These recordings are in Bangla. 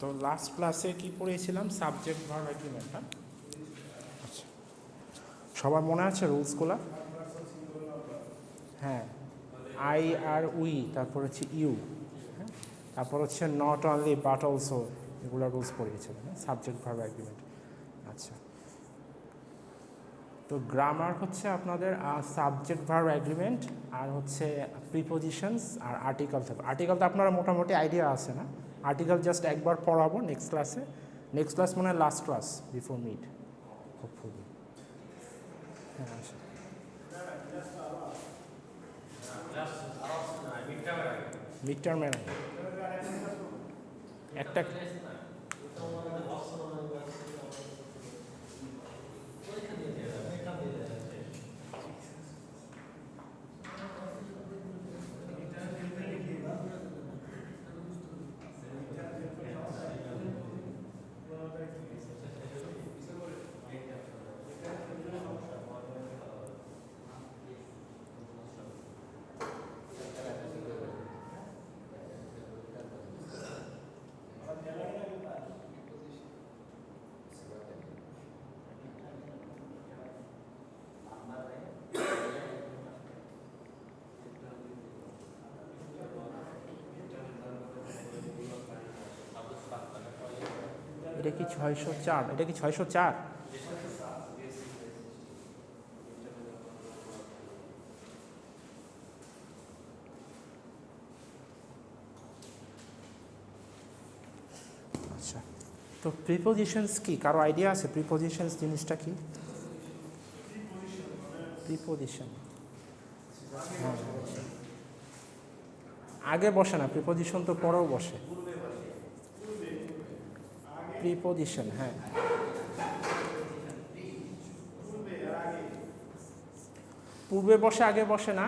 তো লাস্ট ক্লাসে কি পড়িয়েছিলাম? Subject verb agreement. হ্যাঁ, আচ্ছা, সবার মনে আছে রুলসগুলো? হ্যাঁ, আই আর উই, তারপর হচ্ছে ইউ, হ্যাঁ, তারপর হচ্ছে নট অনলি বাট অলসো, এগুলো রুলস পড়িয়েছিলাম। হ্যাঁ, সাবজেক্ট ভার্ব এগ্রিমেন্ট। আচ্ছা, তো গ্রামার হচ্ছে আপনাদের সাবজেক্ট ভার্ব এগ্রিমেন্ট, আর হচ্ছে প্রিপোজিশনস আর আর্টিকেল থাকবে। আর্টিকেল তো আপনারা মোটামুটি আইডিয়া আছে না? আর্টিকেল জাস্ট একবার পড়াবো নেক্সট ক্লাসে। নেক্সট ক্লাস মানে last class before mid hopefully. হ্যাঁ, আচ্ছা, মিড টার্মের একটা এটা কি 604? এটা কি 604? আচ্ছা, তো প্রিপোজিশনস কি কারো আইডিয়া আছে? প্রিপোজিশনস জিনিসটা কি? প্রিপোজিশন হ্যাঁ, আগে বসে না, প্রিপোজিশন তো পরেও বসে। প্রিপোজিশন, হ্যাঁ, পূর্বে বসে আগে বসে না।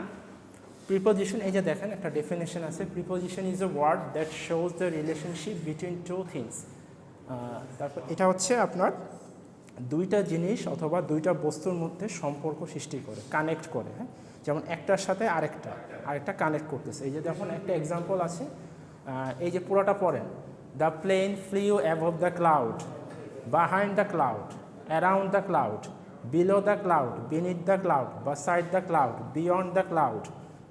প্রিপোজিশন, এই যে দেখেন একটা ডেফিনেশন আছে, preposition is a word that shows the relationship between two things. তারপর এটা হচ্ছে আপনার দুইটা জিনিস অথবা দুইটা বস্তুর মধ্যে সম্পর্ক সৃষ্টি করে, কানেক্ট করে। হ্যাঁ, যেমন একটার সাথে আরেকটা কানেক্ট করতেছে। এই যে দেখুন একটা এক্সাম্পল আছে, এই যে পুরোটা পড়েন, the plane flew above the cloud, behind the cloud, around the cloud, below the cloud, beneath the cloud, beside the cloud, beyond the cloud,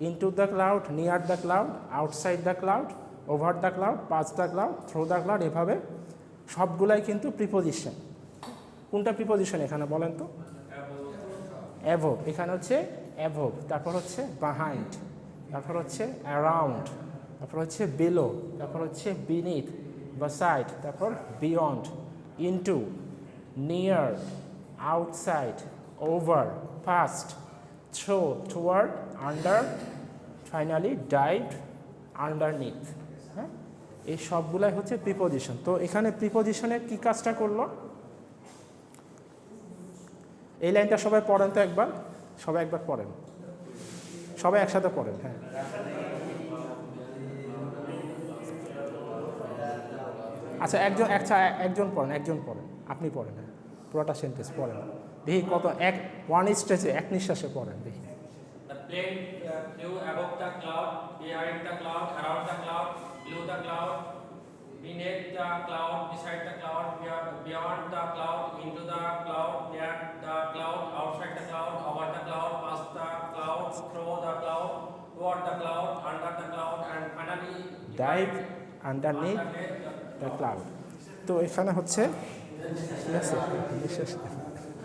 into the cloud, near the cloud, outside the cloud, over the cloud, past the cloud, through the cloud. এভাবে সবগুলাই কিন্তু প্রিপোজিশন। কোনটা প্রিপোজিশন এখানে বলেন তো? অ্যাভোভ, এখানে হচ্ছে অ্যাভোভ, তারপর হচ্ছে বিহাইন্ড, তারপর হচ্ছে অ্যারাউন্ড, তারপর হচ্ছে বিলো, তারপর হচ্ছে বিনিথ, beside, তারপর beyond, into, near, outside, over, past, through, toward, under, finally dive, underneath. হ্যাঁ, এই সবগুলাই হচ্ছে প্রিপোজিশন। তো এখানে প্রিপোজিশনের কি কাজটা করলো? এই লাইনটা সবাই পড়েন তো একবার, সবাই একবার পড়েন, সবাই একসাথে পড়েন। হ্যাঁ, আচ্ছা, একজন পড়েন, আপনি পড়েন। হ্যাঁ, পুরোটা সেন্টেন্স পড়েন, দেখি কত ওয়ান স্টেজে এক নিঃশ্বাসে পড়েন দেখি। The plane flew above the cloud, behind the cloud, around the cloud, below the cloud, beneath the cloud, beside the cloud, beyond the cloud, into the cloud, near the cloud, outside the cloud, over the cloud, past the cloud, through the cloud, toward the cloud, under the cloud, and finally dive underneath the cloud. তো এখানে হচ্ছে ঠিক আছে,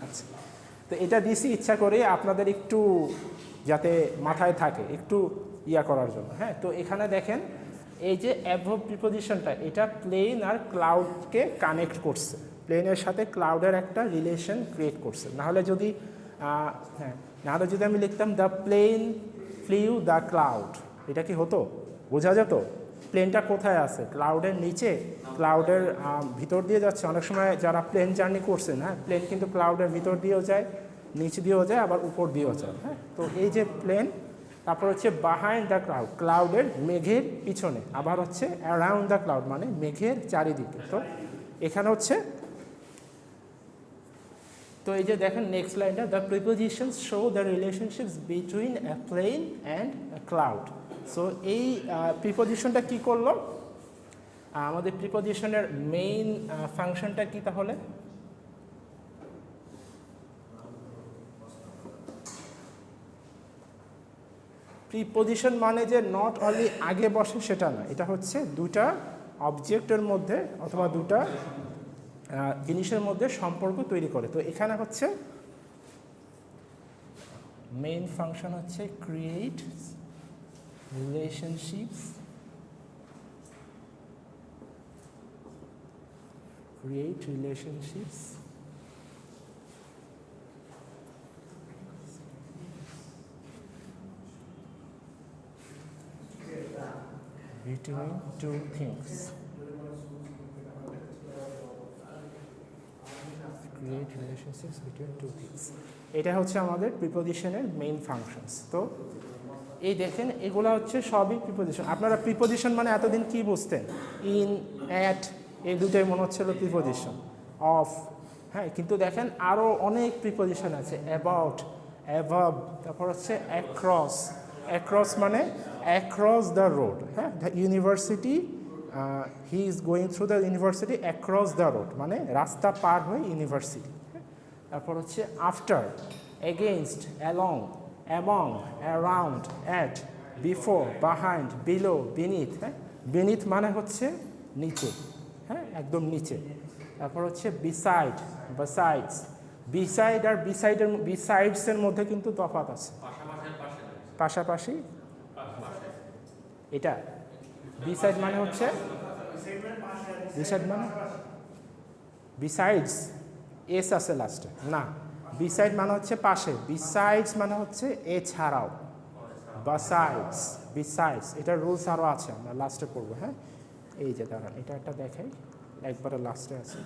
আচ্ছা, তো এটা দিছি ইচ্ছা করে আপনাদের একটু যাতে মাথায় থাকে, একটু করার জন্য। হ্যাঁ, তো এখানে দেখেন এই যে অ্যাবভ প্রিপোজিশনটা, এটা প্লেন আর ক্লাউডকে কানেক্ট করছে, প্লেনের সাথে ক্লাউডের একটা রিলেশন ক্রিয়েট করছে। নাহলে যদি আমি লিখতাম the plane flew the cloud, এটা কি হতো? বোঝা যেত প্লেনটা কোথায় আছে, ক্লাউডের নিচে, ক্লাউডের ভিতর দিয়ে যাচ্ছে। অনেক সময় যারা প্লেন জার্নি করছেন, হ্যাঁ, প্লেন কিন্তু ক্লাউডের ভিতর দিয়েও যায়, নিচ দিয়েও যায়, আবার উপর দিয়েও যায়। হ্যাঁ, তো এই যে প্লেন, তারপর হচ্ছে বিহাইন্ড দ্য ক্লাউড, ক্লাউডের মেঘের পিছনে, আবার হচ্ছে অ্যারাউন্ড দ্য ক্লাউড মানে মেঘের চারিদিকে। তো এখানে হচ্ছে, তো এই যে দেখেন নেক্সট লাইনটা, the prepositions show the relationships between A plain and a cloud. So এই প্রিপোজিশনটা কী করলো? আমাদের প্রিপোজিশনের মেইন ফাংশনটা কি তাহলে? প্রিপোজিশন মানে যে নট অনলি আগে বসে সেটা না, এটা হচ্ছে দুটা অবজেক্টের মধ্যে অথবা দুটা জিনিসের মধ্যে সম্পর্ক তৈরি করে। তো এখানে হচ্ছে মেইন ফাংশন হচ্ছে create relationships, create relationships between two things. Create relationships between two things. এটা হচ্ছে আমাদের প্রিপোজিশনের মেইন ফাংশনস। তো এই দেখেন এগুলা হচ্ছে সবই প্রিপোজিশন। আপনারা প্রিপোজিশন মানে এতদিন কি বুঝতেন? ইন, অ্যাট, এই দুটোই মনে হচ্ছিল প্রিপোজিশন, অফ। হ্যাঁ, কিন্তু দেখেন আরও অনেক প্রিপোজিশন আছে, অ্যাবাউট, অ্যাভাব, তারপর হচ্ছে অ্যাক্রস। অ্যাক্রস মানে অ্যাক্রস দ্য রোড। হ্যাঁ, the university, he is going through the university across the road মানে রাস্তা পার হয়ে ইউনিভার্সিটি। তারপর হচ্ছে after, against, along, among, around, at, before, behind, below, beneath. হ্যাঁ, বিনিথ মানে হচ্ছে নিচে, হ্যাঁ একদম নিচে। তারপর হচ্ছে বিসাইড, বিসাইডস। বিসাইড আর বিসাইডসের মধ্যে কিন্তু তফাৎ আছে। পাশাপাশি, এটা বিসাইড মানে হচ্ছে, বিসাইড মানে বিসাইডস, এস আছে লাস্টে, না, বিসাইড মানে হচ্ছে পাশে, বিসাইডস মানে হচ্ছে এছাড়াও, বাসাইডস, বিসাইডস। এটা রুলস আরও আছে, আমরা লাস্টে পড়বো। হ্যাঁ, এই যে দাঁড়ান এটা একটা দেখাই, একবারে লাস্টে আছে।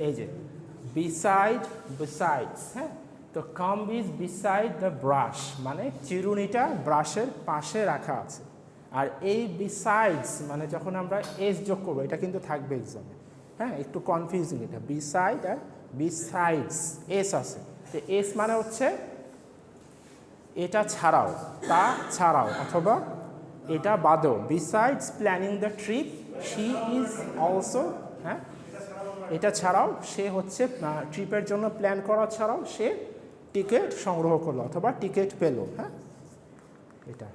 এই যে বিসাইড, বিসাইডস। হ্যাঁ, তো comb is beside the brush মানে চিরুনিটা ব্রাশের পাশে রাখা আছে। আর এই বিসাইডস মানে যখন আমরা এস যোগ করবো, এটা কিন্তু থাকবে এক্সামে। হ্যাঁ, একটু কনফিউজিং এটা, বিসাইড আর বিসাইডস, এস আছে। তো এস মানে হচ্ছে এটা ছাড়াও, তা ছাড়াও, অথবা এটা বাদেও। Besides planning the trip she is also, হ্যাঁ এটা ছাড়াও সে হচ্ছে ট্রিপের জন্য প্ল্যান করা ছাড়াও সে টিকিট সংগ্রহ করলো অথবা টিকিট পেলো। হ্যাঁ, এটা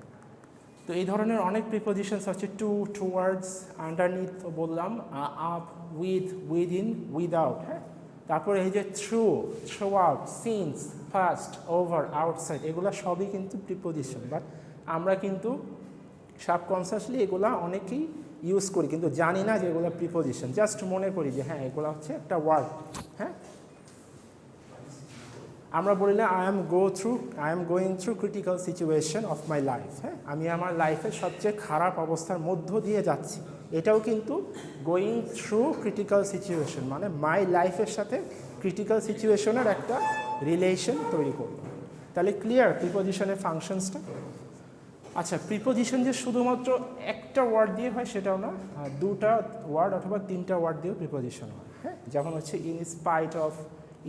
তো এই ধরনের অনেক প্রিপোজিশনস আছে, টু, টুয়ার্ডস, আন্ডারনিথ বললাম, আপ, উইথ, উইদিন, উইদাউট। হ্যাঁ, তারপরে এই যে through, through out, since, first, over, outside, এগুলো সবই কিন্তু প্রিপোজিশন। বাট আমরা কিন্তু সাবকনসিয়াসলি এগুলা অনেকেই ইউজ করি, কিন্তু জানি না যে এগুলো প্রিপোজিশন, জাস্ট মনে করি যে হ্যাঁ এগুলো হচ্ছে একটা ওয়ার্ড। হ্যাঁ, আমরা বলি না I am going through critical situation of my life. হ্যাঁ, আমি আমার লাইফের সবচেয়ে খারাপ অবস্থার মধ্য দিয়ে যাচ্ছি, এটাও কিন্তু গোয়িং থ্রু ক্রিটিক্যাল সিচুয়েশন মানে মাই লাইফের সাথে ক্রিটিক্যাল সিচুয়েশনের একটা রিলেশন তৈরি করব। তাহলে ক্লিয়ার প্রিপোজিশনের ফাংশনসটা? আচ্ছা, প্রিপোজিশন যে শুধুমাত্র একটা ওয়ার্ড দিয়ে হয় সেটাও না, দুটা ওয়ার্ড অথবা তিনটা ওয়ার্ড দিয়েও প্রিপোজিশন হয়। হ্যাঁ, যেমন হচ্ছে in spite of,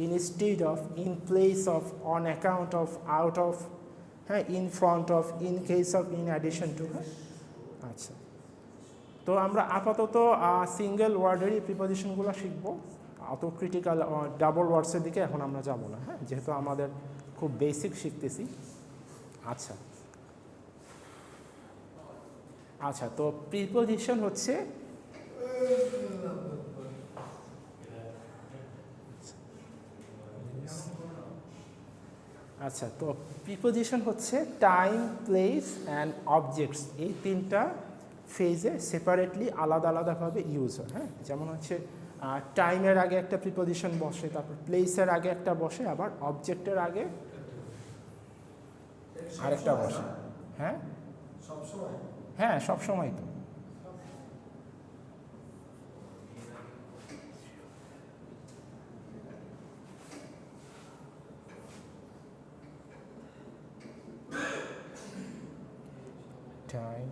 instead of, in place of, on account of, out of, হ্যাঁ in front of, in case of, in addition to। হ্যাঁ, আচ্ছা, তো আমরা আপাতত সিঙ্গেল ওয়ার্ডেরই প্রিপোজিশনগুলো শিখবো, অত ক্রিটিক্যাল ডাবল ওয়ার্ডসের দিকে এখন আমরা যাব না। হ্যাঁ, যেহেতু আমাদের খুব বেসিক শিখতেছি। আচ্ছা আচ্ছা, তো প্রিপোজিশন হচ্ছে আচ্ছা, তো প্রিপোজিশন হচ্ছে টাইম, প্লেস অ্যান্ড অবজেক্টস, এই তিনটা ফেজে সেপারেটলি আলাদা আলাদাভাবে ইউজ হয়। হ্যাঁ, যেমন হচ্ছে টাইমের আগে একটা প্রিপোজিশন বসে, তারপর প্লেসের আগে একটা বসে, আবার অবজেক্টের আগে আরেকটা বসে। হ্যাঁ হ্যাঁ, সবসময় তো। টাইম,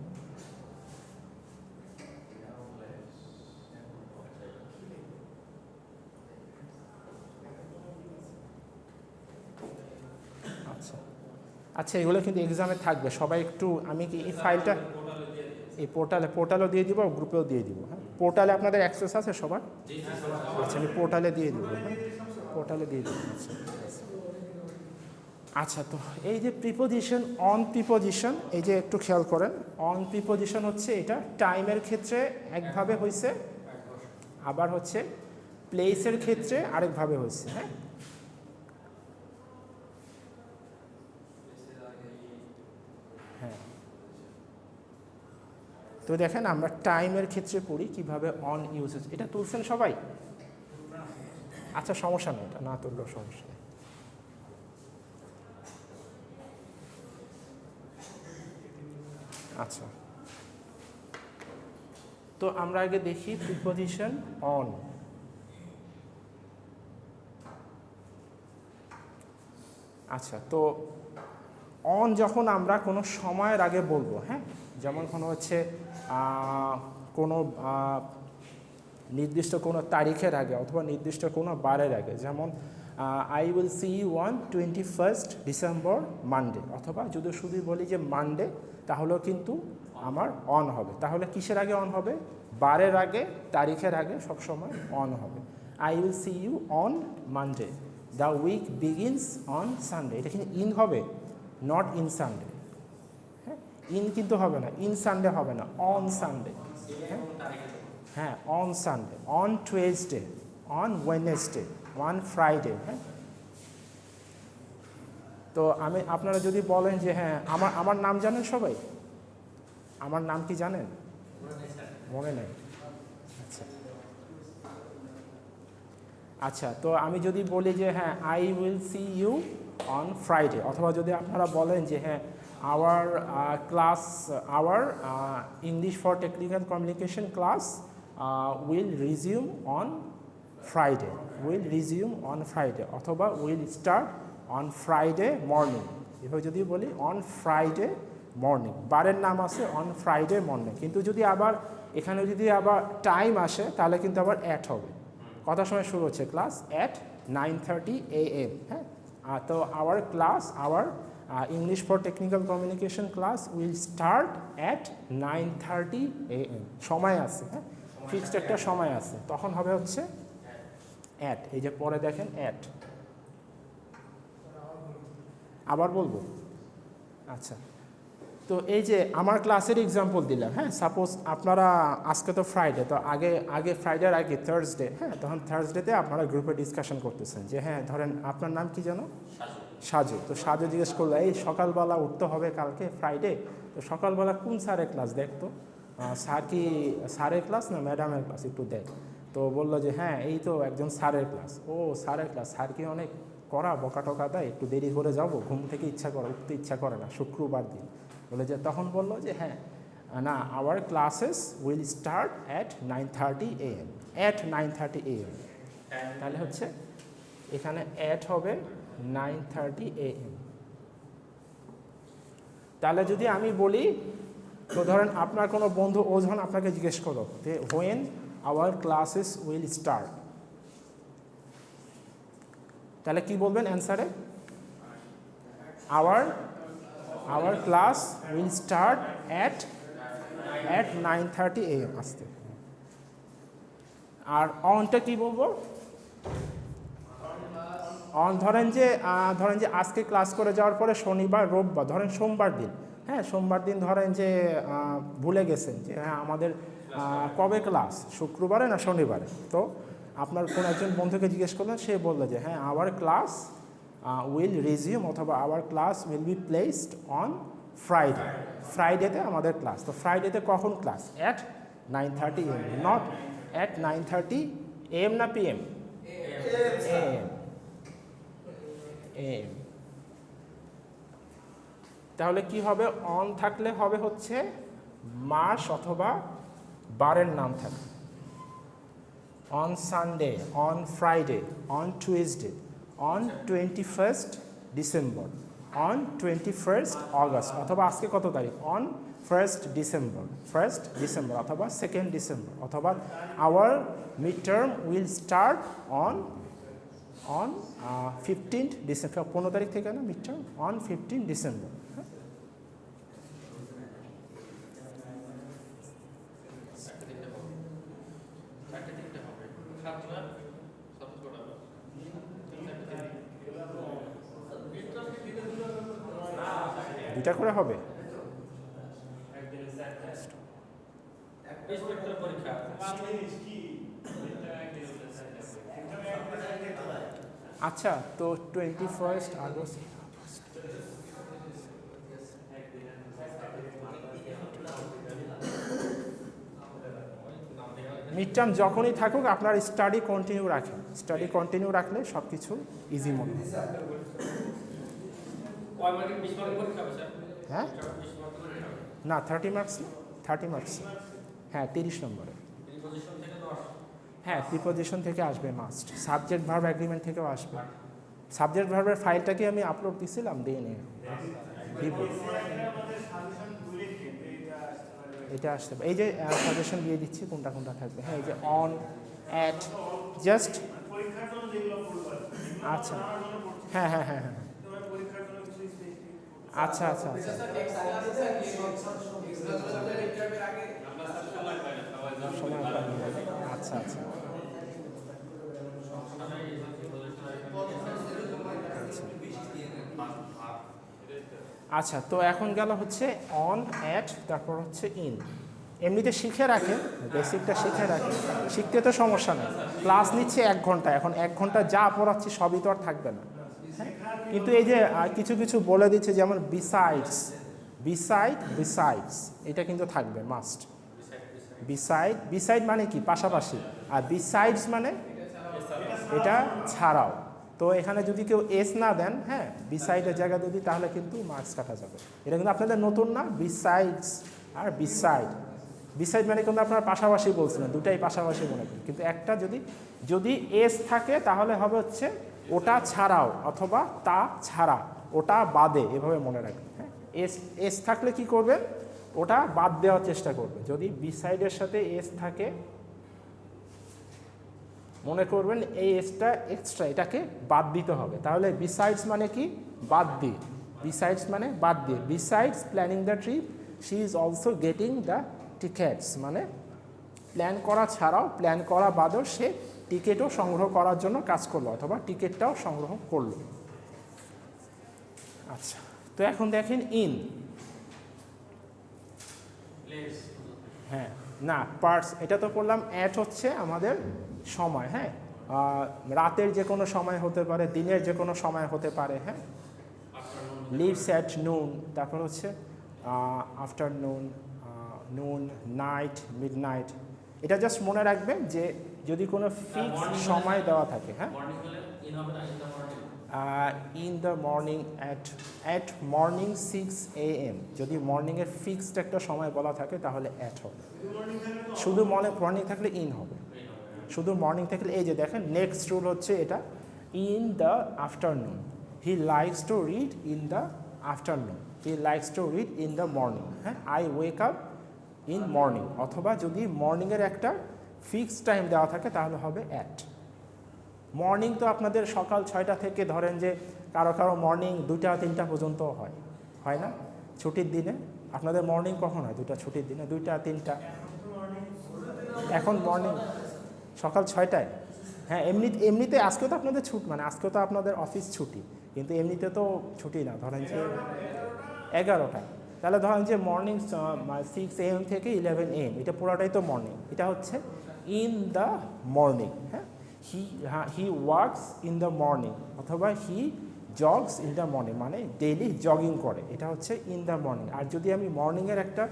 আচ্ছা আচ্ছা, এগুলো কিন্তু এক্সামে থাকবে, সবাই একটু, আমি কি এই ফাইলটা এই পোর্টালেও দিয়ে দিব, গ্রুপেও দিয়ে দিব। হ্যাঁ, পোর্টালে আপনাদের অ্যাক্সেস আছে সবার? আচ্ছা, আমি পোর্টালে দিয়ে দিব। হ্যাঁ, পোর্টালে দিয়ে দিব। আচ্ছা, আচ্ছা, তো এই যে প্রিপোজিশন, অন প্রিপোজিশন, এই যে একটু খেয়াল করেন, অন প্রিপোজিশন হচ্ছে এটা টাইমের ক্ষেত্রে একভাবে হয়েছে, আবার হচ্ছে প্লেসের ক্ষেত্রে আরেকভাবে হয়েছে। হ্যাঁ, হ্যাঁ, তো দেখেন আমরা টাইমের ক্ষেত্রে পড়ি কিভাবে অন ইউজ হচ্ছে। এটা তুলছেন সবাই? আচ্ছা, সমস্যা নেই, এটা না তুললেও সমস্যা নেই। আচ্ছা, তো আমরা আগে দেখি প্রিপোজিশন অন। আচ্ছা, তো অন যখন আমরা কোনো সময়ের আগে বলবো, হ্যাঁ, যেমন কোনো হচ্ছে কোনো নির্দিষ্ট কোনো তারিখের আগে অথবা নির্দিষ্ট কোনো বারের আগে, যেমন I will see you on 21 December Monday, অথবা যদি শুধু বলি যে মানডে, তাহলেও কিন্তু আমার অন হবে। তাহলে কিসের আগে অন হবে? বারের আগে, তারিখের আগে সবসময় অন হবে। I will see you on Monday, the week begins on Sunday. এটা কিন্তু ইন হবে, নট ইন সানডে। হ্যাঁ, ইন কিন্তু হবে না, ইন সানডে হবে না, অন সানডে। হ্যাঁ, on Sunday, on Tuesday, on Wednesday, on Friday. হ্যাঁ, তো আপনারা যদি বলেন যে হ্যাঁ আমার নাম জানেন সবাই? আমার নাম কি জানেন? মনে নেই? আচ্ছা, আচ্ছা, তো আমি যদি বলি যে হ্যাঁ I will see you on Friday, অথবা যদি আপনারা বলেন যে হ্যাঁ our class, our English for technical communication class will resume on Friday, will resume on Friday, অথবা will start on Friday morning. এভাবে যদি বলি অন ফ্রাইডে মর্নিং, বারের নাম আছে অন ফ্রাইডে মর্নিং। কিন্তু যদি আবার এখানে যদি আবার টাইম আসে, তাহলে কিন্তু আবার অ্যাট হবে। কটার সময় শুরু হচ্ছে ক্লাস? At 9:30 AM। হ্যাঁ, তো hour class, our English for technical communication class will start at 9:30 AM। সময় আছে, হ্যাঁ, ফিক্সড একটা সময় আছে, তখন হবে হচ্ছে অ্যাট। এই যে পরে দেখেন অ্যাট। আবার বলবো? আচ্ছা, তো এই যে আমার ক্লাসের এক্সাম্পল দিলাম। হ্যাঁ, সাপোজ আপনারা আজকে তো ফ্রাইডে, তো আগে ফ্রাইডের আগে থার্সডে, হ্যাঁ, তখন থার্সডেতে আপনারা গ্রুপে ডিসকাশন করতেছেন যে হ্যাঁ ধরেন আপনার নাম কি যেন? সাজু। তো সাজু জিজ্ঞেস করলো এই সকালবেলা উঠতে হবে কালকে ফ্রাইডে, তো সকালবেলা কোন স্যারের ক্লাস দেখতো, স্যার কি স্যারের ক্লাস না ম্যাডামের ক্লাস, একটু দেখ। তো বললো যে হ্যাঁ এই তো একজন স্যারের ক্লাস। ও স্যারের ক্লাস, স্যার কি অনেক করা বকা টকা দেয়, একটু দেরি করে যাবো, ঘুম থেকে উঠতে ইচ্ছা করে না, শুক্রবার দিন। বলে যে তখন বললো যে হ্যাঁ না, our classes will start at 9:30 AM, at 9:30 AM। তাহলে হচ্ছে এখানে অ্যাট হবে 9:30 AM। তাহলে যদি আমি বলি, তো ধরেন আপনার কোনো বন্ধু ও যখন আপনাকে জিজ্ঞেস করো যে when our classes will start, তাহলে কি বলবেন অ্যান্সারে? Our class will start at 9:30 AM আসতে। আর অনটা কি বলবো? অন ধরেন যে আজকে ক্লাস করে যাওয়ার পরে শনিবার রোববার, ধরেন সোমবার দিন, হ্যাঁ সোমবার দিন ধরেন যে ভুলে গেছেন যে হ্যাঁ আমাদের কবে ক্লাস, শুক্রবারে না শনিবারে। তো আপনার কোন একজন বন্ধুকে জিজ্ঞেস করলেন, সে বললো যে হ্যাঁ আওয়ার ক্লাস উইল রিজিউম, অথবা our class will be placed on Friday. ফ্রাইডেতে আমাদের ক্লাস। তো ফ্রাইডেতে কখন ক্লাস? At 9:30 AM, not at 9:30 AM না PM? AM। AM। তাহলে কি হবে? অন থাকলে হবে হচ্ছে মাস অথবা বারের নাম থাকে। On Sunday, on Friday, on Tuesday, on 21 December, on 21 August, অথবা আজকে কত তারিখ? অন 1 ডিসেম্বর, অথবা 2 ডিসেম্বর, অথবা our mid term will start on on 15 December, 15 তারিখ থেকে না মিড টার্ম, অন 15 ডিসেম্বর। হ্যাঁ, দুইটা করে হবে। আচ্ছা, তো 21 আগস্ট, মিড টার্ম যখনই থাকুক আপনার স্টাডি কন্টিনিউ রাখেন, স্টাডি কন্টিনিউ রাখলে সব কিছু ইজি মনে হয়। হ্যাঁ, না 30 মার্কস না, 30 মার্কস, হ্যাঁ 30 নম্বরে। হ্যাঁ, প্রিপোজিশন থেকে আসবে মাস্ট, সাবজেক্ট ভার্ব অ্যাগ্রিমেন্ট থেকেও আসবে। সাবজেক্ট ভার্বের ফাইলটাকে আমি আপলোড দিছিলাম, দিয়ে নিয়ে দিব। এটা আসতে পারে, এই যে সাজেশন দিয়ে দিচ্ছি কোনটা কোনটা থাকবে। হ্যাঁ, এই যে অন, অ্যাট, জাস্ট, আচ্ছা, হ্যাঁ হ্যাঁ হ্যাঁ হ্যাঁ, আচ্ছা আচ্ছা আচ্ছা, সময় পাইনি, আচ্ছা আচ্ছা, আচ্ছা। তো এখন গেল হচ্ছে অন, অ্যাট, তারপর হচ্ছে ইন। এমনিতে শিখে রাখেন, বেসিকটা শিখে রাখেন, শিখতে তো সমস্যা নেই। ক্লাস নিচ্ছে 1 ঘন্টা, এখন 1 ঘন্টা যা পড়াচ্ছি সবই তো আর থাকবে না। হ্যাঁ, কিন্তু এই যে কিছু কিছু বলে দিচ্ছে, যেমন বিসাইডস, বিসাইডস, এটা কিন্তু থাকবে মাস্ট। বিসাইড মানে কি, পাশাপাশি, আর বিসাইডস মানে এটা ছাড়াও। তো এখানে যদি কেউ এস না দেন, হ্যাঁ, বিসাইডের জায়গা যদি, তাহলে কিন্তু মার্কস কাটা যাবে। এটা কিন্তু আপনাদের নতুন না, বিসাইডস আর বিসাইড মানে কিন্তু আপনারা পাশাপাশি বলছিলেন, দুটাই পাশাপাশি মনে করেন, কিন্তু একটা যদি এস থাকে তাহলে হবে হচ্ছে ওটা ছাড়াও, অথবা তা ছাড়া, ওটা বাদে, এভাবে মনে রাখবেন। হ্যাঁ, এস থাকলে কি করবেন, ওটা বাদ দেওয়ার চেষ্টা করবে। যদি বিসাইডের সাথে এস থাকে, মনে করবেন এই এসটা এক্সট্রা, এটাকে বাদ দিতে হবে। তাহলে বিসাইডস মানে কি, বাদ দিয়ে, বিসাইডস মানে বাদ দিয়ে। Besides planning the trip, she is also getting the tickets, মানে প্ল্যান করা ছাড়াও, প্ল্যান করা বাদেও সে টিকিটও সংগ্রহ করার জন্য কাজ করলো, অথবা টিকিটটাও সংগ্রহ করলো। আচ্ছা, তো এখন দেখেন ইন। হ্যাঁ, না পার্টস, এটা তো বললাম অ্যাট হচ্ছে আমাদের সময়। হ্যাঁ, রাতের যে কোনো সময় হতে পারে, দিনের যে কোনো সময় হতে পারে। হ্যাঁ, লিভস অ্যাট নুন, তারপর হচ্ছে আফটারনুন, নুন, নাইট, মিড নাইট। এটা জাস্ট মনে রাখবেন যে যদি কোনো ফিক্স সময় দেওয়া থাকে, হ্যাঁ, in the morning, at morning 6 AM, যদি মর্নিংয়ের ফিক্সড একটা সময় বলা থাকে তাহলে অ্যাট হবে। শুধু মর্নিং থাকলে ইন হবে, শুধু মর্নিং থাকলে, এই যে দেখেন নেক্সট রুল হচ্ছে এটা, in the afternoon, he likes to read in the afternoon, he likes to read in the morning. হ্যাঁ, I wake up in morning, অথবা যদি মর্নিংয়ের একটা ফিক্সড টাইম দেওয়া থাকে তাহলে হবে অ্যাট। মর্নিং তো আপনাদের সকাল 6টা থেকে ধরেন যে কারো মর্নিং 2টা 3টা পর্যন্ত হয় না ছুটির দিনে? আপনাদের মর্নিং কখন হয়? 2টা ছুটির দিনে, 2টা 3টা। এখন মর্নিং সকাল 6টায়। হ্যাঁ, এমনিতে আজকেও তো আপনাদের ছুটি, মানে আজকেও তো আপনাদের অফিস ছুটি, কিন্তু এমনিতে তো ছুটি না, ধরেন যে 11টা। তাহলে ধরেন যে মর্নিং 6 AM থেকে 11 AM, এটা পুরোটাই তো মর্নিং। এটা হচ্ছে ইন দ্য মর্নিং। হ্যাঁ, he works in the morning, অথবা he jogs in the morning, মানে ডেইলি জগিং করে, এটা হচ্ছে ইন দ্য মর্নিং। আর যদি আমি মর্নিংয়ের একটা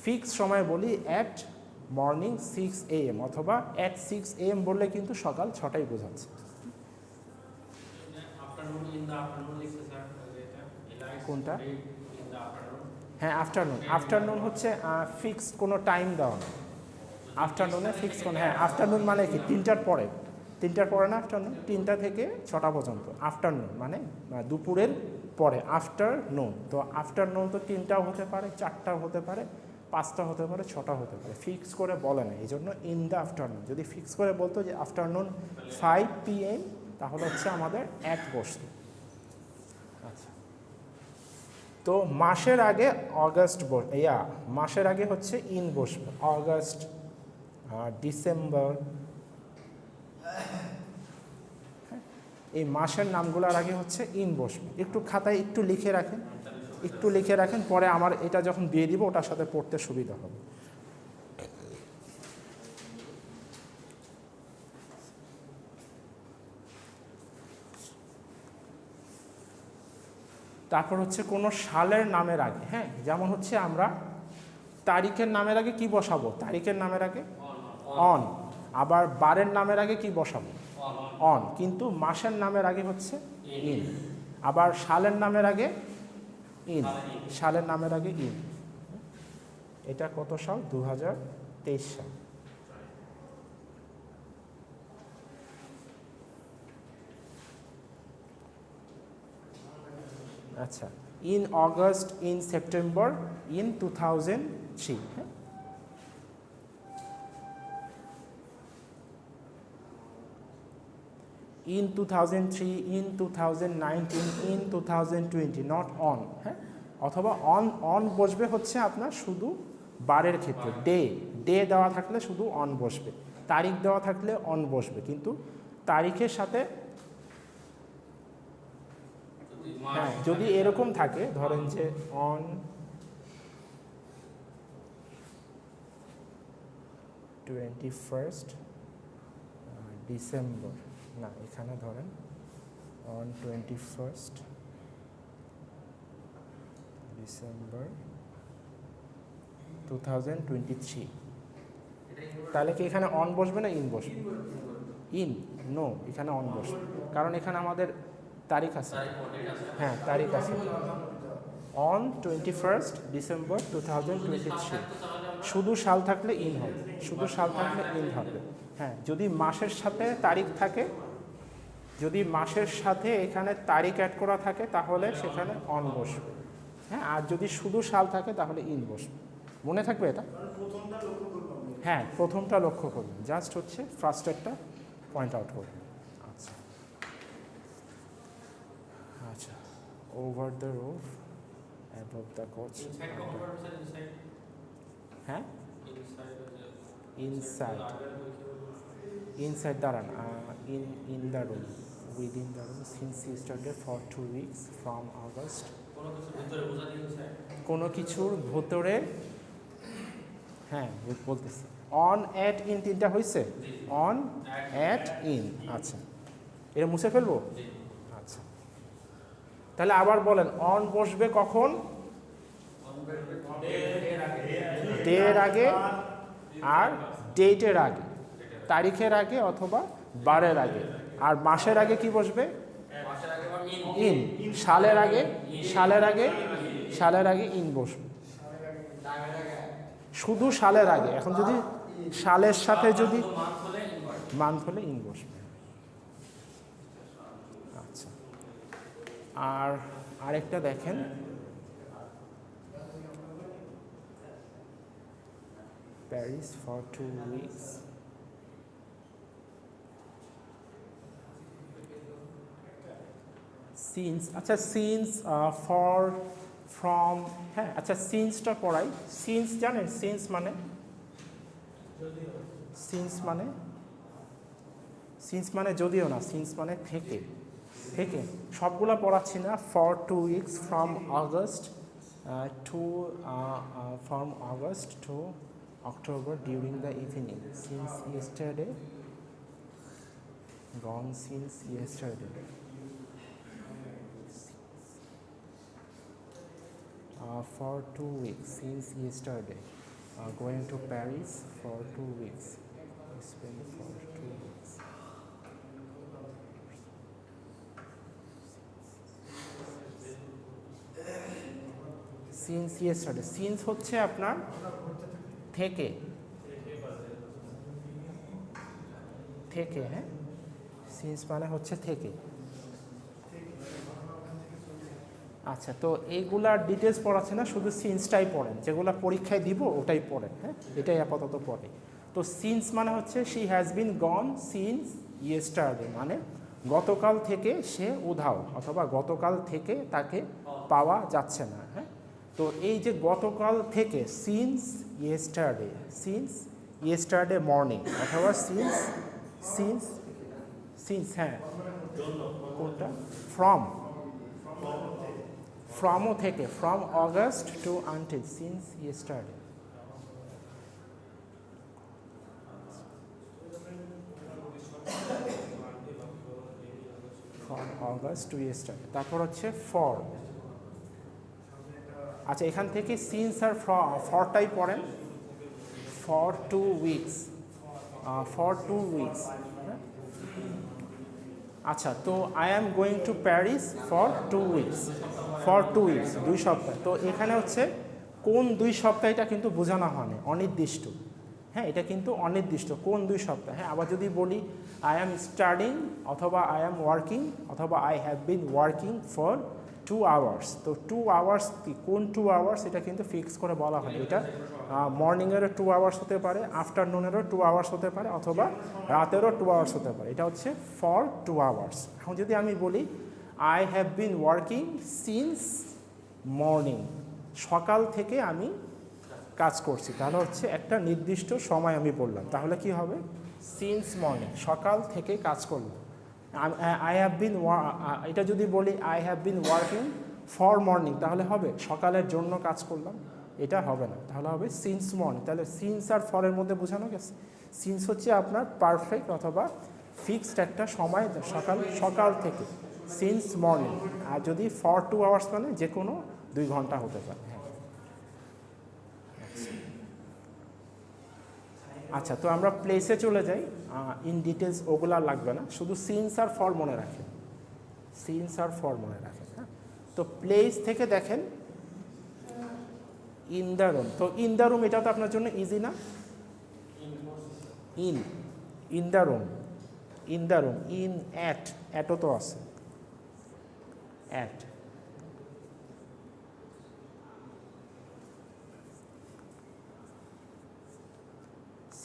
ফিক্স সময় বলি, অ্যাট মর্নিং 6 AM, অথবা অ্যাট 6 AM বললে কিন্তু সকাল 6টাই বোঝাচ্ছে। কোনটা? হ্যাঁ, আফটারনুন হচ্ছে ফিক্সড কোনো টাইম দেওয়া না, আফটারনুনে ফিক্স কোনো, হ্যাঁ, আফটারনুন মানে কি 3টার পরে না, আফটারনুন 3টা থেকে 6টা পর্যন্ত আফটারনুন, মানে দুপুরের পরে আফটারনুন। তো আফটারনুন তো 3টাও হতে পারে, 4টাও হতে পারে, 5টা হতে পারে, 6টা হতে পারে, ফিক্স করে বলে না, এই জন্য ইন দ্য আফটারনুন। যদি ফিক্স করে বলতো যে আফটারনুন 5 PM তাহলে হচ্ছে আমাদের অ্যাট বসতো। আচ্ছা, তো মাসের আগে অগাস্ট মাসের আগে হচ্ছে ইন বসবে, অগাস্ট, ডিসেম্বর, এই মাসের নামগুলোর আগে হচ্ছে ইন বসবে। একটু খাতায় একটু লিখে রাখেন, পরে আমার এটা যখন দিয়ে দিব ওটার সাথে পড়তে সুবিধা হবে। তারপর হচ্ছে কোনো সালের নামের আগে, হ্যাঁ, যেমন হচ্ছে আমরা তারিখের নামের আগে কি বসাবো, তারিখের নামের আগে অন, আবার বারের নামের আগে কি বসাবো অন, কিন্তু মাসের নামের আগে হচ্ছে ইন, আবার সালের নামের আগে ইন, সালের নামের আগে ইন। এটা কত সাল? 2023 সাল। আচ্ছা, in August, in September, in 2003, হ্যাঁ। In 2003, in 2019, in 2020, not on, হ্যাঁ। অথবা অন বসবে হচ্ছে আপনার শুধু বারের ক্ষেত্রে, ডে দেওয়া থাকলে শুধু অন বসবে, তারিখ দেওয়া থাকলে অন বসবে, কিন্তু তারিখের সাথে, হ্যাঁ, যদি এরকম থাকে ধরেন যে অন ডিসেম্বর, না এখানে ধরেন অন 21 ডিসেম্বর 2023, তাহলে কি এখানে অন বসবে না ইন বসবে? ইন, নো, এখানে অন বসবে, কারণ এখানে আমাদের তারিখ আছে, হ্যাঁ তারিখ আছে, অন 21 ডিসেম্বর 2023। শুধু সাল থাকলে ইন হবে, শুধু সাল থাকলে ইন হবে, হ্যাঁ। যদি মাসের সাথে তারিখ থাকে, যদি মাসের সাথে এখানে তারিখ অ্যাড করা থাকে তাহলে সেখানে অন বসবে, হ্যাঁ। আর যদি শুধু সাল থাকে তাহলে ইন বসবে। মনে থাকবে এটা? হ্যাঁ, প্রথমটা লক্ষ্য করবেন, জাস্ট হচ্ছে ফার্স্টেরটা পয়েন্ট আউট করবেন। আচ্ছা আচ্ছা, over the roof, above the coach, হ্যাঁ, ইনসাইড দাঁড়ান, in the room, within the room, since yesterday for 2 weeks from August, কোনো কিছুর ভেতরে, হ্যাঁ বলতেছি, অন, অ্যাট, ইন, তিনটা হয়েছে, অন, অ্যাট, ইন। আচ্ছা, এটা মুছে ফেলবো? আচ্ছা, তাহলে আবার বলেন, অন বসবে কখন? ডের আগে আর ডেটের আগে, তারিখের আগে অথবা বারের আগে। আর মাসের আগে কি বসবে? ইন। সালের আগে ইন বসবে, শুধু সালের আগে। এখন যদি সালের সাথে যদি মান্থ হলে ইন বসবে। আচ্ছা, আর আরেকটা দেখেন, প্যারিস ফর 2 weeks, সিন্স, আচ্ছা সিন্স, ফর, ফ্রম, হ্যাঁ। আচ্ছা, সিন্সটা পড়াই। সিন্স জানেন? সিন্স মানে যদিও না, সিন্স মানে থেকে, সবগুলা পড়াচ্ছি না। For 2 weeks from August to October during the evening, since yesterday, gone since yesterday, for 2 weeks, since yesterday, going to Paris for 2 weeks, Spain for 2 weeks. Since yesterday, since হচ্ছে আপনার থেকে, হ্যাঁ, সিন্স মানে হচ্ছে থেকে। আচ্ছা, তো এইগুলার ডিটেলস পড়াচ্ছে না, শুধু সিন্সটাই পড়েন, যেগুলো পরীক্ষায় দিব ওটাই পড়েন, হ্যাঁ, এটাই আপাতত পড়ে। তো সিন্স মানে হচ্ছে she has been gone since yesterday, মানে গতকাল থেকে সে উধাও অথবা গতকাল থেকে তাকে পাওয়া যাচ্ছে না। হ্যাঁ, তো এই যে গতকাল থেকে সিন্স ইয়েস্টারডে মর্নিং অথবা সিন্স হ্যাঁ কোনটা ফ্রমও থেকে from August to until since yesterday. From August to yesterday. তারপর হচ্ছে ফর। আচ্ছা, এখান থেকে সিন্স আর ফরটাই পড়েন। For 2 weeks, for 2 weeks. আচ্ছা, তো I am going to Paris for 2 weeks, for 2 weeks 2 সপ্তাহ। তো এখানে হচ্ছে কোন 2 সপ্তাহ এটা কিন্তু বোঝানো হয়নি, অনির্দিষ্ট। হ্যাঁ, এটা কিন্তু অনির্দিষ্ট কোন 2 সপ্তাহ। হ্যাঁ, আবার যদি বলি আই অ্যাম স্টাডিং অথবা আই অ্যাম ওয়ার্কিং অথবা I have been working for 2 hours. তো 2 আওয়ার্স কি, কোন 2 আওয়ার্স এটা কিন্তু ফিক্স করে বলা হয়। এটা মর্নিংয়েরও 2 আওয়ার্স হতে পারে, আফটারনুনেরও 2 আওয়ার্স হতে পারে অথবা রাতেরও 2 আওয়ার্স হতে পারে। এটা হচ্ছে ফর 2 আওয়ার্স। এখন যদি আমি বলি I have been working since morning, সকাল থেকে আমি কাজ করছি, তাহলে হচ্ছে একটা নির্দিষ্ট সময় আমি বললাম, তাহলে কি হবে সিন্স মর্নিং, সকাল থেকে কাজ করলাম। আই হ্যাভ বিন, এটা যদি বলি I have been working for morning, তাহলে হবে সকালের জন্য কাজ করলাম, এটা হবে না, তাহলে হবে সিন্স মর্নিং। তাহলে সিন্স আর ফরের মধ্যে বোঝানো গেছে। সিন্স হচ্ছে আপনার পারফেক্ট অথবা ফিক্সড একটা সময়, সকাল থেকে সিন্স মর্নিং। আর যদি ফর 2 আওয়ার্স মানে যে কোনো 2 ঘন্টা হতে পারে। আচ্ছা, তো আমরা প্লেসে চলে যাই। ইন ডিটেলস ওগুলা লাগবে না, শুধু সিন্স আর ফর মনে রাখেন, সিন্স আর ফর মনে রাখেন। হ্যাঁ, তো প্লেস থেকে দেখেন ইন দ্য রুম। তো ইন দ্য রুম এটা তো আপনার জন্য ইজি না? ইন দ্য রুম, ইন অ্যাটও তো আছে, at.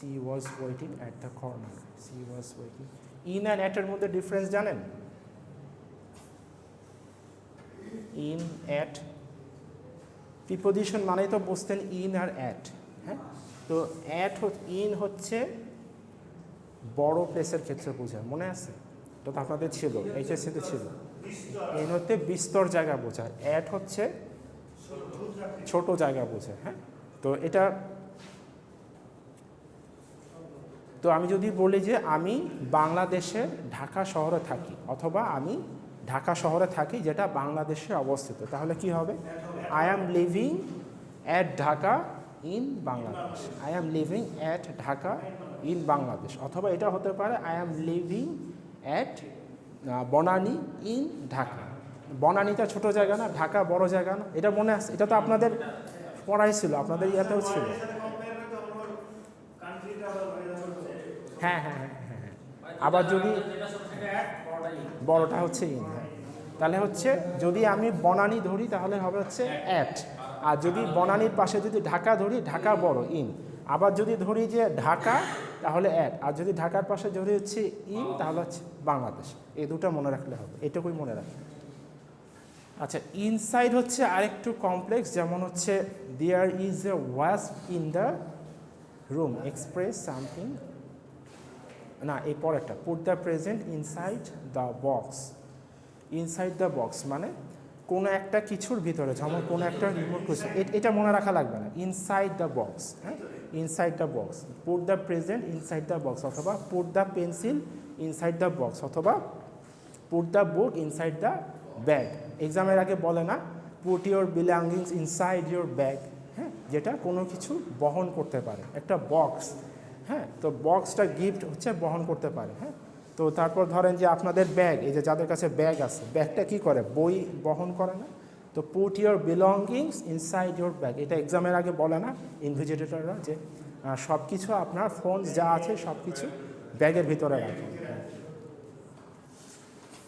She was waiting at the corner. She was waiting. In and at এর মধ্যে ডিফারেন্স জানেন? ইন অ্যাট প্রিপোজিশন মানেই তো বুঝতেন ইন আর অ্যাট। হ্যাঁ, তো ইন হচ্ছে বড় প্লেসের ক্ষেত্রে বোঝায়, মনে আছে? তো আপনাদের ছিল, এইচএসসিতে ছিল। ইন হচ্ছে বিস্তর জায়গা বোঝায়, অ্যাট হচ্ছে ছোট জায়গা বোঝায়। হ্যাঁ, তো এটা, তো আমি যদি বলি যে আমি বাংলাদেশের ঢাকা শহরে থাকি অথবা আমি ঢাকা শহরে থাকি যেটা বাংলাদেশে অবস্থিত, তাহলে কি হবে? I am living at Dhaka in Bangladesh, I am living at Dhaka in Bangladesh. অথবা এটা হতে পারে I am living at Banani in Dhaka. বনানীটা ছোট জায়গা না, ঢাকা বড় জায়গা না, এটা মনে আছে? এটা তো আপনাদের পড়াই ছিল, আপনাদের ইয়াতেও ছিল। হ্যাঁ হ্যাঁ হ্যাঁ হ্যাঁ হ্যাঁ। আবার যদি বড়টা হচ্ছে ইন, হ্যাঁ, তাহলে হচ্ছে যদি আমি বনানী ধরি তাহলে হবে হচ্ছে অ্যাট, আর যদি বনানীর পাশে যদি ঢাকা ধরি, ঢাকা বড় ইন। আবার যদি ধরি যে ঢাকা তাহলে অ্যাট, আর যদি ঢাকার পাশে যদি হচ্ছে ইন তাহলে হচ্ছে বাংলাদেশ। এই দুটো মনে রাখলে হবে, এটুকুই মনে রাখলে। আচ্ছা, ইনসাইড হচ্ছে আরেকটু কমপ্লেক্স, যেমন হচ্ছে there is a wasp in the room express something, না এই পরেরটা put the present inside the box. Inside the box মানে কোনো একটা কিছুর ভিতরে, যেমন কোনো একটা রিমোট কিছু, এটা মনে রাখা লাগবে না। ইনসাইড দ্য বক্স, হ্যাঁ, inside the box, put the present inside the box, অথবা put the pencil inside the box, অথবা put the book inside the bag. এক্সামের আগে বলে না put your belongings inside your bag, হ্যাঁ, যেটা কোনো কিছু বহন করতে পারে, একটা বক্স। হ্যাঁ, তো বক্সটা গিফট হচ্ছে বহন করতে পারে। হ্যাঁ, তো তারপর ধরেন যে আপনাদের ব্যাগ, এই যে যাদের কাছে ব্যাগ আছে, ব্যাগটা কি করে? বই বহন করে না? তো put your belongings inside your bag, এটা এক্সামের আগে বলে না ইনভিজিলেটররা, যে সব কিছু আপনার ফোন যা আছে সব কিছু ব্যাগের ভিতরে রাখেন।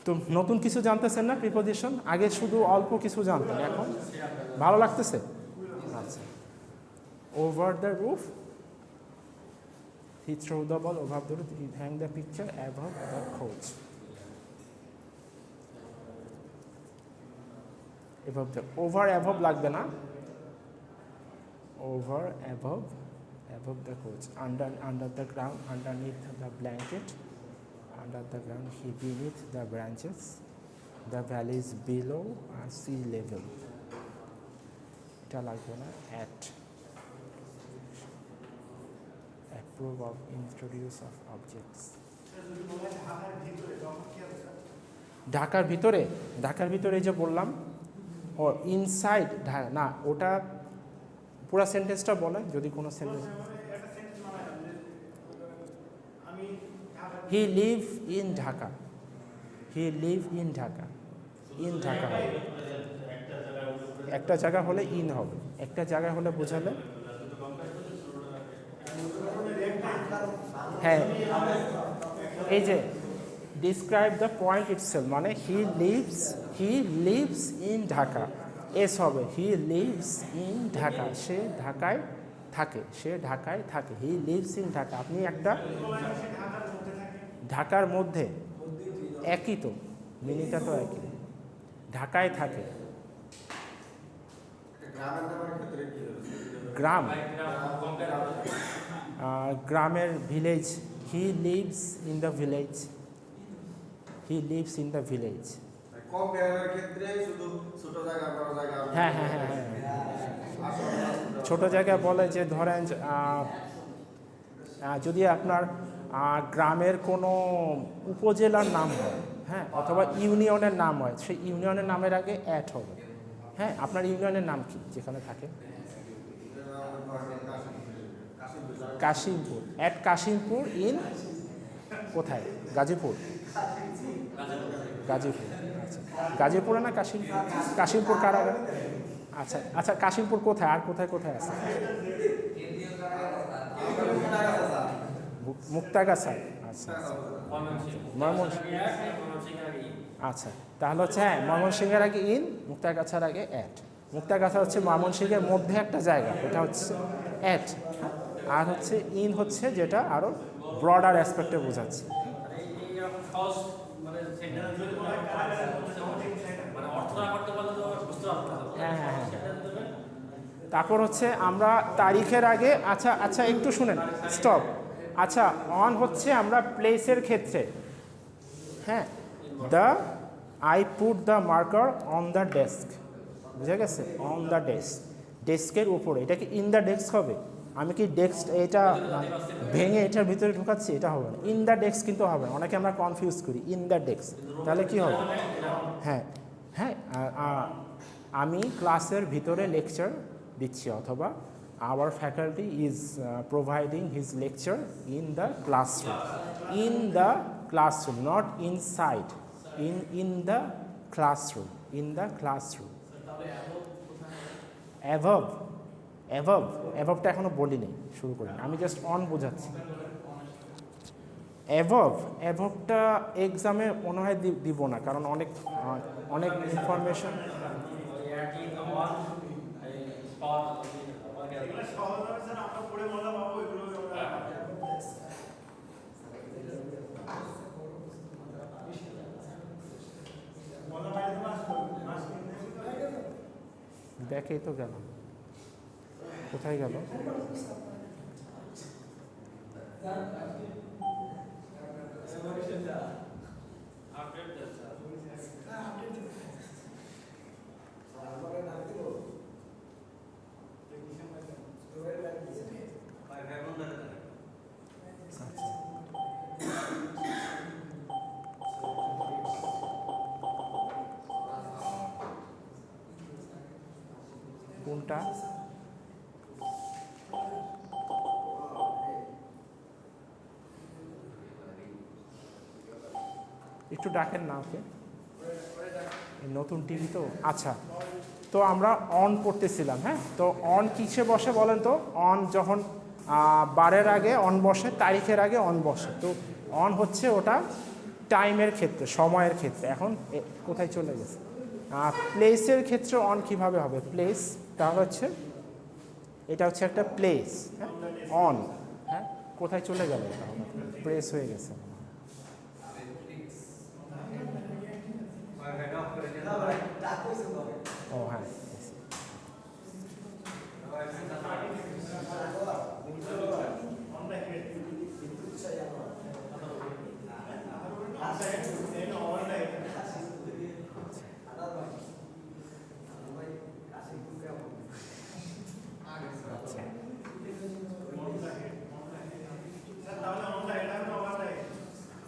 তো নতুন কিছু জানতেছেন না প্রিপোজিশন? আগে শুধু অল্প কিছু জানতেন, এখন ভালো লাগতেছে? আচ্ছা, over the roof, he threw the ball over the roof, he hang the picture above the couch. above the, over above লাগবে না, over above the coach, under the ground, underneath the blanket, under the ground, he beneath the branches, the valleys below sea level, এটা লাগবে না, at approve of introduce of objects. ঢাকার ভিতরে যে বললাম, ও ইনসাইড না, ওটা পুরো সেন্টেন্সটা বলে, যদি কোনো sentence, he live in Dhaka, he live in Dhaka, in Dhaka হবে, একটা জায়গা হলে ইন হবে, একটা জায়গা হলে বোঝালে, হ্যাঁ এই যে ডিসক্রাইব দ্য পয়েন্ট ইটসেলফ, মানে he lives in Dhaka, S হবে, হি লিভস ইন ঢাকা, সে ঢাকায় থাকে, সে ঢাকায় থাকে, হি লিভস ইন ঢাকা। আপনি একটা ঢাকার মধ্যে, একই তো, মিনিটা তো একই, ঢাকায় থাকে, গ্রাম, গ্রামের village, he lives in the village, he lives in the village. হ্যাঁ হ্যাঁ হ্যাঁ হ্যাঁ, ছোট জায়গা বলে যে ধরেন যদি আপনার গ্রামের কোনো উপজেলার নাম হয়, হ্যাঁ, অথবা ইউনিয়নের নাম হয়, সেই ইউনিয়নের নামের আগে অ্যাট হবে। হ্যাঁ, আপনার ইউনিয়নের নাম কি যেখানে থাকে? কাশিমপুর, অ্যাট কাশিমপুর ইন কোথায়? গাজীপুর, গাজীপুর, আচ্ছা গাজীপুরে না কাশিমপুর? কাশিমপুর কারাগার, আচ্ছা আচ্ছা, কাশিমপুর কোথায়, আর কোথায় কোথায় আছে? মুক্তাগাছা, আচ্ছা ময়মনসিংহ, আচ্ছা তাহলে হচ্ছে হ্যাঁ, ময়মনসিংহের আগে ইন, মুক্তাগাছার আগে অ্যাট। মুক্তাগাছা হচ্ছে ময়মনসিংহের মধ্যে একটা জায়গা, ওটা হচ্ছে অ্যাট, আর হচ্ছে ইন হচ্ছে যেটা আরও ব্রডার অ্যাসপেক্টে বোঝাচ্ছে। হ্যাঁ হ্যাঁ হ্যাঁ, তারপর হচ্ছে আমরা তারিখের আগে, আচ্ছা আচ্ছা একটু শুনেন, স্টপ, আচ্ছা অন হচ্ছে আমরা প্লেসের ক্ষেত্রে, হ্যাঁ, the I put the marker on the desk, বুঝে গেছে, অন দ্য ডেস্ক, ডেস্কের উপরে, এটা কি ইন দ্য ডেস্ক হবে? আমি কি ডেস্ক এটা ভেঙে এটার ভিতরে ঢুকাচ্ছি? এটা হবে না, ইন দ্য ডেস্ক কিন্তু হবে না, অনেকে আমরা কনফিউজ করি, ইন দ্য ডেস্ক, তাহলে কি হবে? হ্যাঁ হ্যাঁ, আমি ক্লাসের ভিতরে লেকচার দিচ্ছি, অথবা our faculty is providing his lecture in the classroom, in the classroom, not inside, in the classroom, in the classroom. above, above টা এখনো বলিনি, শুরু করিনি, আমি জাস্ট অন বোঝাচ্ছি। অ্যাভবটা এক্সামে মনে হয় দিব না, কারণ অনেক অনেক ইনফরমেশন, দেখেই তো গেল, কোথায় গেল? কোনটা? একটু ডাকেন না ওকে, নতুন টিভি তো। আচ্ছা, তো আমরা অন করতেছিলাম, হ্যাঁ, তো অন কিসে বসে বলেন তো? অন যখন বারের আগে অন বসে, তারিখের আগে অন বসে, তো অন হচ্ছে ওটা টাইমের ক্ষেত্রে, সময়ের ক্ষেত্রে। এখন কোথায় চলে গেছে? প্লেসের ক্ষেত্রে অন কিভাবে হবে? প্লেস, তাহলে হচ্ছে এটা হচ্ছে একটা প্লেস, হ্যাঁ, অন, হ্যাঁ, কোথায় চলে গেল? তাহলে প্লেস হয়ে গেছে। ও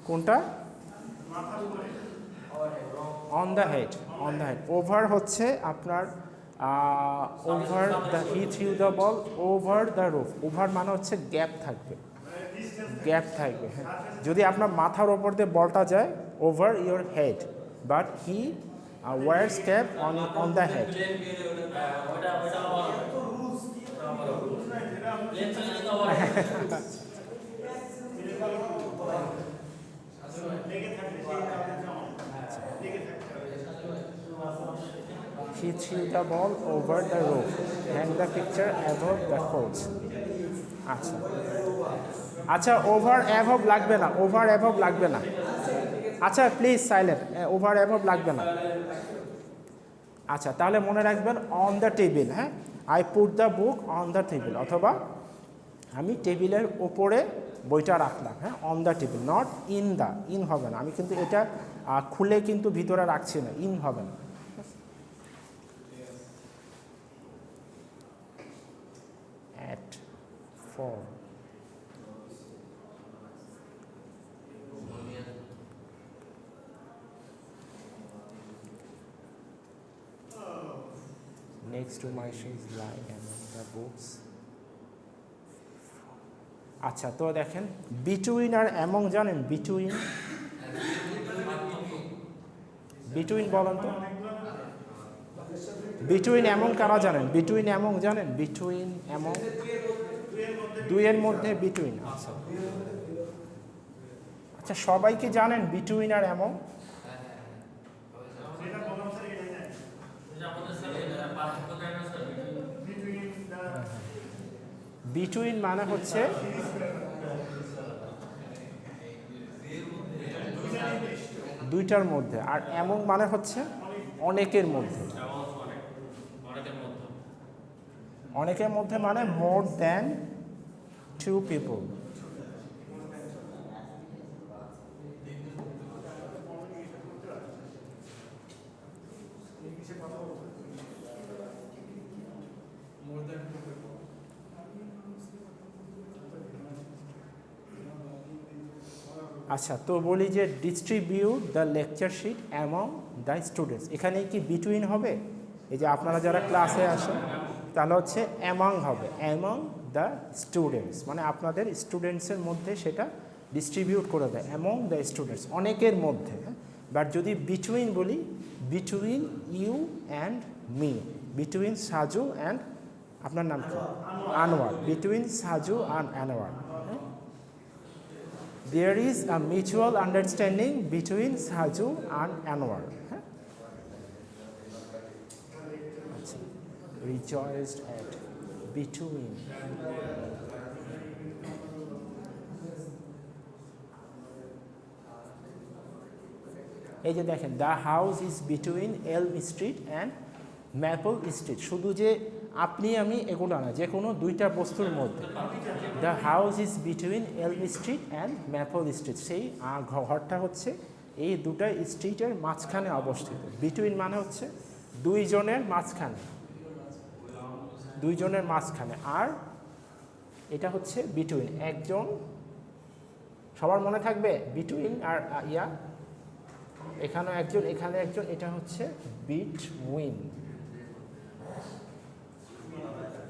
কোনটা? অন দ্য হেড, ওভার হচ্ছে আপনার over the he threw the ball over the roof. Over মানে হচ্ছে গ্যাপ থাকবে, হ্যাঁ। যদি আপনার মাথার ওপর দিয়ে বলটা যায় over your head, but he wears cap on the head. He threw the ball over the roof. Hang the picture above the coach. আচ্ছা আচ্ছা, ওভার অ্যাভব লাগবে না, ওভার অ্যাভব লাগবে না। আচ্ছা প্লিজ সাইলেন্ট, ওভার অ্যাভব লাগবে না। আচ্ছা তাহলে মনে রাখবেন অন দ্য টেবিল, হ্যাঁ, I put the book on the table, অথবা আমি টেবিলের ওপরে বইটা রাখলাম, হ্যাঁ, on the table, not in the, in হবে না। আমি কিন্তু এটা খুলে কিন্তু ভিতরে রাখছি না, ইন হবে না। At 4. Next to my shoes lie among the books. আচ্ছা তো দেখেন বিটুইন আর অ্যামং জানেন? বিটুইন বলেন তো, বিটুইন অ্যামং কারা জানেন? বিটুইন অ্যামং জানেন? বিটুইন অ্যামং, দুইয়ের মধ্যে বিটুইন। আচ্ছা আচ্ছা, সবাই কি জানেন বিটুইন আর অ্যামং? বিটুইন মানে হচ্ছে দুইটার মধ্যে, আর অ্যামং মানে হচ্ছে অনেকের মধ্যে। অনেকের মধ্যে মানে মোর দ্যান 2 people। আচ্ছা তো বলি যে distribute the lecture sheet among the students, এখানে কি বিটুইন হবে? এই যে আপনারা যারা ক্লাসে আসেন তাহলে হচ্ছে অ্যামং হবে, অ্যামং দ্য স্টুডেন্টস, মানে আপনাদের স্টুডেন্টসের মধ্যে সেটা ডিস্ট্রিবিউট করে দেয়, অ্যামং দ্য স্টুডেন্টস, অনেকের মধ্যে। বাট যদি বিটুইন বলি, between you and me, between Saju and আপনার নাম কি? Anwar, between Saju and Anwar. There is a mutual understanding between Saju and Anwar. Rejoiced at between. এই যে দেখেন, দ্য হাউস ইজ বিটুইন এলম স্ট্রিট অ্যান্ড ম্যাপল স্ট্রিট, শুধু যে আপনি আমি এগুলো না, যে কোনো দুইটা বস্তুর মধ্যে। দ্য হাউস ইজ বিটুইন এলম স্ট্রিট অ্যান্ড ম্যাপল স্ট্রিট, সেই ঘরটা হচ্ছে এই দুটা স্ট্রিটের মাঝখানে অবস্থিত। বিটুইন মানে হচ্ছে দুইজনের মাঝখানে, দুইজনের মাঝখানে। আর এটা হচ্ছে বিটুইন, একজন, সবার মনে থাকবে বিটুইন আর ইয়া, এখানে একজন, এখানে একজন, এটা হচ্ছে বিটউইন।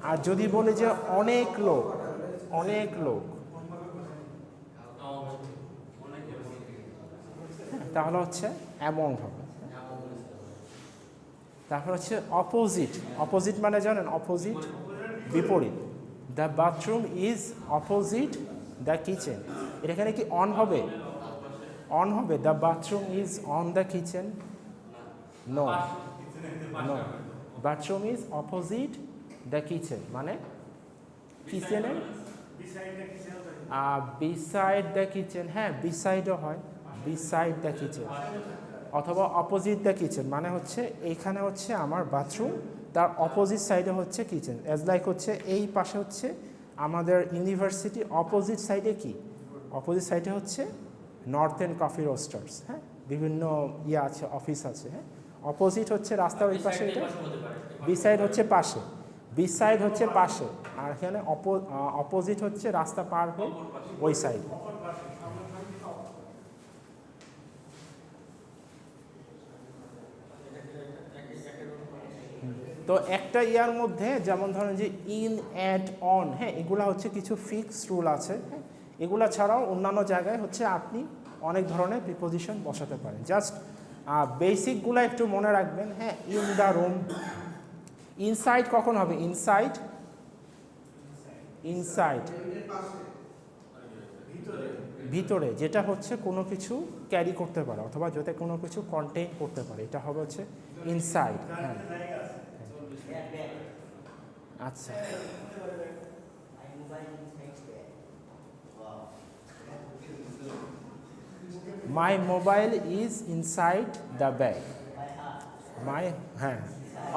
আর যদি বলে যে অনেক লোক, অনেক লোক, তাহলে হচ্ছে অ্যামং হবে। তারপর হচ্ছে অপোজিট, অপোজিট মানে জানেন? অপোজিট বিপরীত। The bathroom is opposite the kitchen, এখানে কি অন হবে? অন হবে, the bathroom is on the kitchen, no no, bathroom is opposite the kitchen, মানে কিচেনের বিসাইড দ্য কিচেন, হ্যাঁ বিসাইডও হয়, বিসাইড দ্য কিচেন, অথবা অপোজিট দ্য কিচেন, মানে হচ্ছে এইখানে হচ্ছে আমার বাথরুম, তার অপোজিট সাইডে হচ্ছে কিচেন। অ্যাজ লাইক হচ্ছে এই পাশে হচ্ছে আমাদের ইউনিভার্সিটি, অপোজিট সাইডে কি? অপোজিট সাইডে হচ্ছে নর্থ এন্ড কফি রোস্টার্স, হ্যাঁ, বিভিন্ন ইয়ে আছে, অফিস আছে, হ্যাঁ। অপোজিট হচ্ছে রাস্তার ওই পাশে, এটা বিসাইড হচ্ছে পাশে, বিসাইড হচ্ছে পাশে, আর এখানে অপোজিট হচ্ছে রাস্তা পার হয়ে ওই সাইড। তো একটা ইয়ার মধ্যে যেমন ধরেন যে ইন, অ্যাট, অন, হ্যাঁ, এগুলা হচ্ছে কিছু ফিক্স রুল আছে, হ্যাঁ। এগুলা ছাড়াও অন্যান্য জায়গায় হচ্ছে আপনি অনেক ধরনের প্রিপোজিশন বসাতে পারেন। জাস্ট বেসিকগুলো একটু মনে রাখবেন, হ্যাঁ। ইন দ্য রুম, ইনসাইড কখন হবে? ইনসাইড, ইনসাইড ভিতরে, যেটা হচ্ছে কোনো কিছু ক্যারি করতে পারে অথবা যাতে কোনো কিছু কন্টেইন করতে পারে, এটা হবে হচ্ছে ইনসাইড, হ্যাঁ। আচ্ছা, my mobile is inside the bag, my, হ্যাঁ।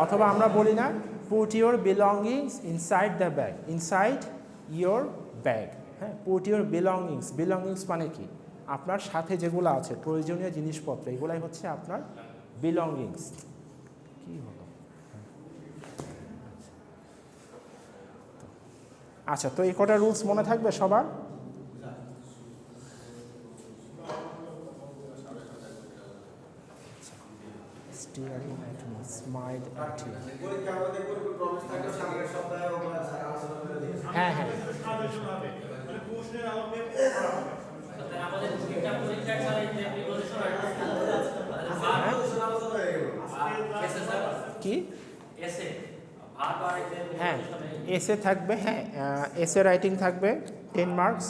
অথবা আমরা বলি না put your belongings inside the bag, inside your bag, হ্যাঁ। পুট ইউর বিলঙ্গিংস, বিলঙ্গিংস মানে কি? আপনার সাথে যেগুলো আছে প্রয়োজনীয় জিনিসপত্র, এগুলাই হচ্ছে আপনার বিলঙ্গিংস। কি হলো? আচ্ছা, তো এই কটা রুলস মনে থাকবে সবার? Staring at me, smiled at you. হ্যাঁ, হ্যাঁ, কি? হ্যাঁ, এসে থাকবে, হ্যাঁ, এসে রাইটিং থাকবে 10 মার্কস,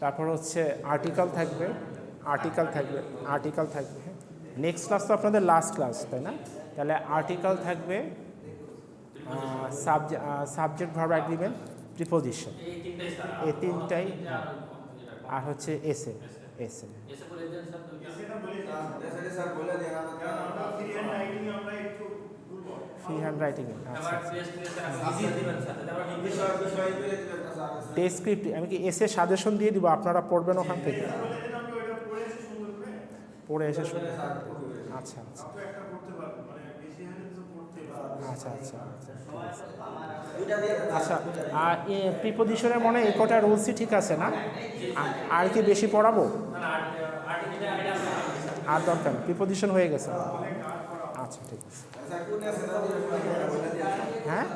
তারপর হচ্ছে আর্টিকেল থাকবে, আর্টিকেল থাকবে, আর্টিকেল থাকবে, হ্যাঁ। নেক্সট ক্লাস তো আপনাদের লাস্ট ক্লাস, তাই না? তাহলে আর্টিকেল থাকবে, সাবজেক্ট ভার্ব অ্যাগ্রিমেন্ট, প্রিপোজিশন, এই তিনটাই, আর হচ্ছে এসে, এসে ফ্রি হ্যান্ড রাইটিং। আচ্ছা, ডেসক্রিপ্ট, আমি কি এসে সাজেশন দিয়ে দিব, আপনারা পড়বেন ওখান থেকে, পড়ে এসে শুনে। আচ্ছা, আচ্ছা, আচ্ছা, আচ্ছা, আচ্ছা। আর প্রিপোজিশনের মনে এই কটা রুলসই ঠিক আছে না? আর কি বেশি পড়াবো? আর দরকার, প্রিপোজিশন হয়ে গেছে। আচ্ছা, ঠিক আছে, হ্যাঁ।